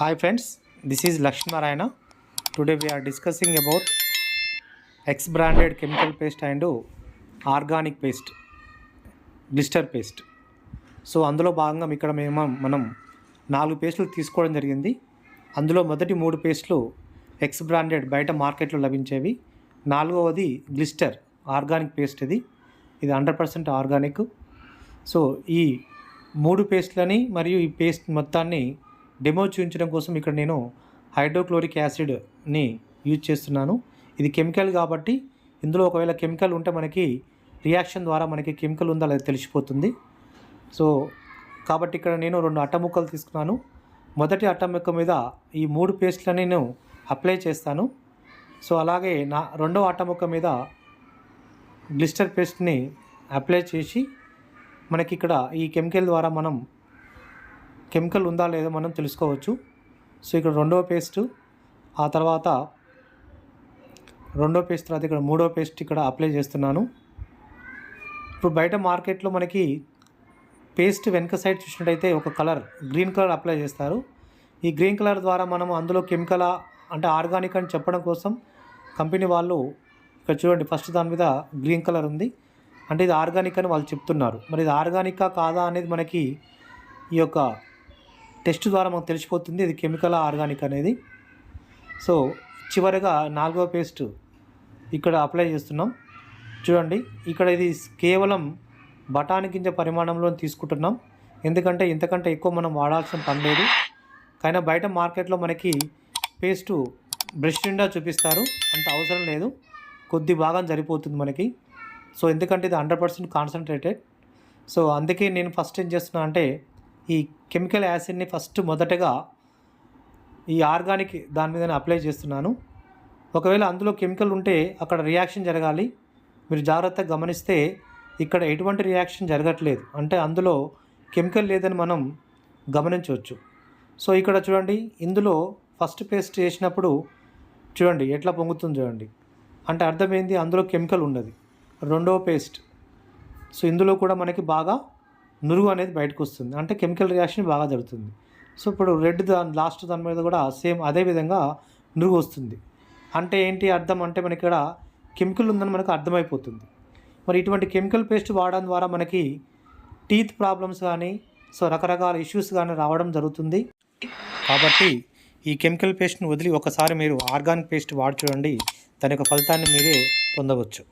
Hi friends, this is Lakshmi Narayana. Today we are discussing about X branded chemical paste and organic paste, blister paste. So అందులో భాగంగా ఇక్కడ మనం 4 పేస్టులు తీసుకోవడం జరిగింది. అందులో మొదటి 3 పేస్టులు ఎక్స్ బ్రాండెడ్ బయట మార్కెట్లో లభించేవి. 4వది గ్లిస్టర్ ఆర్గానిక్ పేస్ట్. ఇది 100% ఆర్గానిక్. సో ఈ 3 పేస్ట్లని మరియు ఈ పేస్ట్ మొత్తాన్ని డెమో చూపించడం కోసం ఇక్కడ నేను హైడ్రోక్లోరిక్ యాసిడ్ని యూజ్ చేస్తున్నాను. ఇది కెమికల్ కాబట్టి ఇందులో ఒకవేళ కెమికల్ ఉంటే మనకి రియాక్షన్ ద్వారా మనకి కెమికల్ ఉందా లేదా తెలిసిపోతుంది. సో కాబట్టి ఇక్కడ నేను 2 అట్ట ముక్కలు తీసుకున్నాను. మొదటి అట్ట ముక్క మీద ఈ 3 పేస్ట్లని నేను అప్లై చేస్తాను. సో అలాగే రెండవ అట్ట ముక్క మీద గ్లిస్టర్ పేస్ట్ని అప్లై చేసి మనకి ఇక్కడ ఈ కెమికల్ ద్వారా మనం కెమికల్ ఉందా లేదో మనం తెలుసుకోవచ్చు. సో ఇక్కడ రెండవ పేస్ట్, ఆ తర్వాత రెండో పేస్ట్, తర్వాత ఇక్కడ మూడో పేస్ట్ ఇక్కడ అప్లై చేస్తున్నాను. ఇప్పుడు బయట మార్కెట్లో మనకి పేస్ట్ వెనక సైడ్ చూసినట్టయితే ఒక కలర్ గ్రీన్ కలర్ అప్లై చేస్తారు. ఈ గ్రీన్ కలర్ ద్వారా మనం అందులో కెమికల్ అంటే ఆర్గానిక్ అని చెప్పడం కోసం కంపెనీ వాళ్ళు ఇక్కడ చూడండి ఫస్ట్ దాని మీద గ్రీన్ కలర్ ఉంది, అంటే ఇది ఆర్గానిక్ అని వాళ్ళు చెప్తున్నారు. మరి ఇది ఆర్గానికా కాదా అనేది మనకి ఈ యొక్క టెస్ట్ ద్వారా మనకు తెలిసిపోతుంది ఇది కెమికల్ ఆర్గానిక్ అనేది. సో చివరిగా 4వ పేస్ట్ ఇక్కడ అప్లై చేస్తున్నాం. చూడండి ఇక్కడ ఇది కేవలం బఠానీ గింజ పరిమాణంలో తీసుకుంటున్నాం, ఎందుకంటే ఇంతకంటే ఎక్కువ మనం వాడాల్సిన పని లేదు. కానీ బయట మార్కెట్లో మనకి పేస్టు బ్రష్ నిండా చూపిస్తారు, అంత అవసరం లేదు, కొద్ది భాగం సరిపోతుంది మనకి. సో ఎందుకంటే ఇది 100% కాన్సన్ట్రేటెడ్. సో అందుకే నేను ఫస్ట్ ఏం చేస్తున్నా అంటే ఈ కెమికల్ యాసిడ్ని ఫస్ట్ మొదటగా ఈ ఆర్గానిక్ దాని మీద అప్లై చేస్తున్నాను. ఒకవేళ అందులో కెమికల్ ఉంటే అక్కడ రియాక్షన్ జరగాలి. మీరు జాగ్రత్తగా గమనిస్తే ఇక్కడ ఎటువంటి రియాక్షన్ జరగట్లేదు, అంటే అందులో కెమికల్ లేదని మనం గమనించవచ్చు. సో ఇక్కడ చూడండి ఇందులో ఫస్ట్ పేస్ట్ చేసినప్పుడు చూడండి ఎట్లా పొంగుతుంది చూడండి, అంటే అర్థమైంది అందులో కెమికల్ ఉన్నది. రెండవ పేస్ట్, సో ఇందులో కూడా మనకి బాగా నురుగు అనేది బయటకు వస్తుంది, అంటే కెమికల్ రియాక్షన్ బాగా జరుగుతుంది. సో ఇప్పుడు రెడ్ లాస్ట్ దాని మీద కూడా సేమ్ అదే విధంగా నురుగు వస్తుంది. అంటే ఏంటి అర్థం అంటే మనకి ఇక్కడ కెమికల్ ఉందని మనకు అర్థమైపోతుంది. మరి ఇటువంటి కెమికల్ పేస్ట్ వాడడం ద్వారా మనకి టీత్ ప్రాబ్లమ్స్ కానీ సో రకరకాల ఇష్యూస్ కానీ రావడం జరుగుతుంది. కాబట్టి ఈ కెమికల్ పేస్ట్ని వదిలి ఒకసారి మీరు ఆర్గానిక్ పేస్ట్ వాడి చూడండి, దాని యొక్క ఫలితాన్ని మీరే పొందవచ్చు.